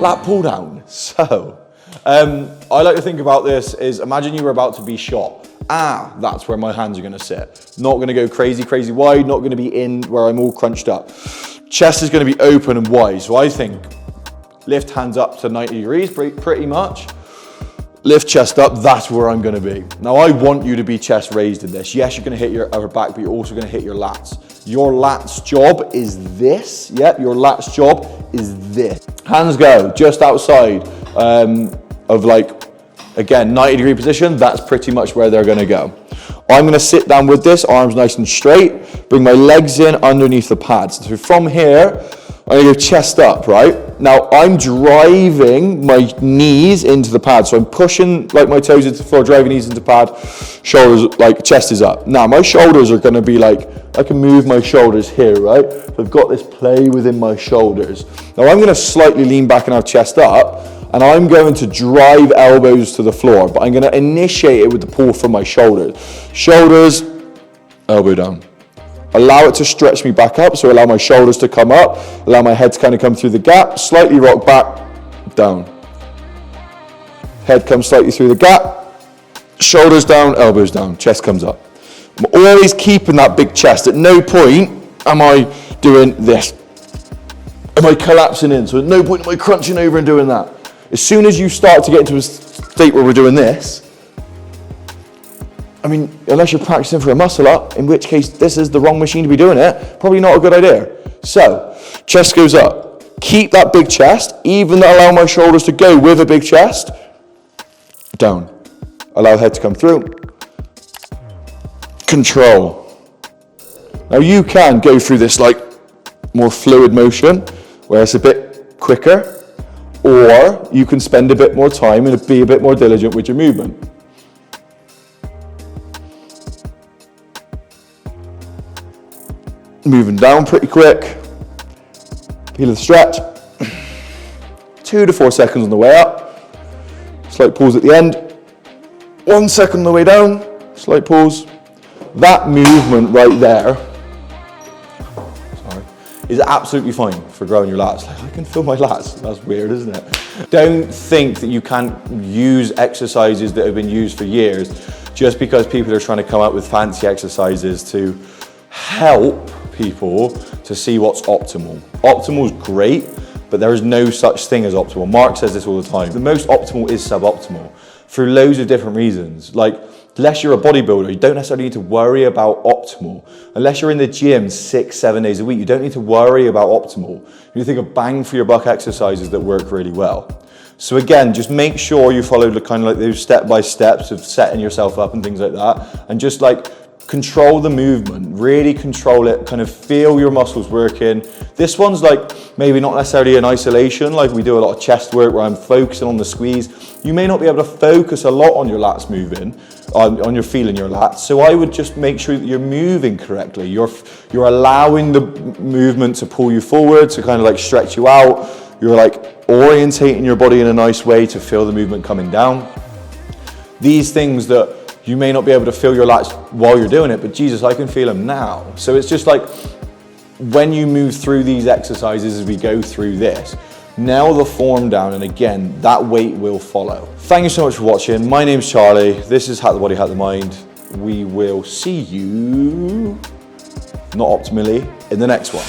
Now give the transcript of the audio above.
Lat pulldown. So, I like to think about this is, imagine you were about to be shot. That's where my hands are gonna sit. Not gonna go crazy wide, not gonna be in where I'm all crunched up. Chest is gonna be open and wide. So I think lift hands up to 90 degrees, pretty much. Lift chest up, that's where I'm gonna be. Now I want you to be chest raised in this. Yes, you're gonna hit your upper back, but you're also gonna hit your lats. Your lats job is this. Yep, your lats job is this. Hands go just outside of like, again, 90-degree position. That's pretty much where they're gonna go. I'm gonna sit down with this, arms nice and straight, bring my legs in underneath the pads. So from here, I'm gonna go chest up, right? Now I'm driving my knees into the pad. So I'm pushing like my toes into the floor, driving knees into pad, shoulders, like chest is up. Now my shoulders are gonna be like, I can move my shoulders here, right? So I've got this play within my shoulders. Now I'm gonna slightly lean back and have chest up, and I'm going to drive elbows to the floor, but I'm gonna initiate it with the pull from my shoulders. Shoulders, elbow down. Allow it to stretch me back up, so allow my shoulders to come up, allow my head to kind of come through the gap, slightly rock back, down. Head comes slightly through the gap, shoulders down, elbows down, chest comes up. I'm always keeping that big chest. At no point am I doing this. Am I collapsing in? So at no point am I crunching over and doing that. As soon as you start to get into a state where we're doing this, I mean, unless you're practicing for a muscle up, in which case this is the wrong machine to be doing it, probably not a good idea. So, chest goes up. Keep that big chest, even allow my shoulders to go with a big chest. Down. Allow head to come through. Control. Now you can go through this like more fluid motion, where it's a bit quicker, or you can spend a bit more time and be a bit more diligent with your movement. Moving down pretty quick. Feel the stretch. 2 to 4 seconds on the way up. Slight pause at the end. 1 second on the way down. Slight pause. That movement right there, is absolutely fine for growing your lats. Like, I can feel my lats. That's weird, isn't it? Don't think that you can't use exercises that have been used for years just because people are trying to come up with fancy exercises to help people to see what's optimal. Optimal is great, but there is no such thing as optimal. Mark says this all the time. The most optimal is suboptimal for loads of different reasons. Like, unless you're a bodybuilder, you don't necessarily need to worry about optimal. Unless you're in the gym 6-7 days a week, you don't need to worry about optimal. You need to think of bang for your buck exercises that work really well. So again, just make sure you follow the kind of like those step-by-steps of setting yourself up and things like that. And just like control the movement, really control it, kind of feel your muscles working. This one's like maybe not necessarily in isolation, like we do a lot of chest work where I'm focusing on the squeeze. You may not be able to focus a lot on your lats moving, on your feeling your lats. So I would just make sure that you're moving correctly. You're allowing the movement to pull you forward, to kind of like stretch you out. You're like orientating your body in a nice way to feel the movement coming down. These things that you may not be able to feel your lats while you're doing it, but Jesus, I can feel them now. So it's just like when you move through these exercises as we go through this, nail the form down, and again, that weight will follow. Thank you so much for watching. My name's Charlie. This is Hack the Body, Hack the Mind. We will see you, not optimally, in the next one.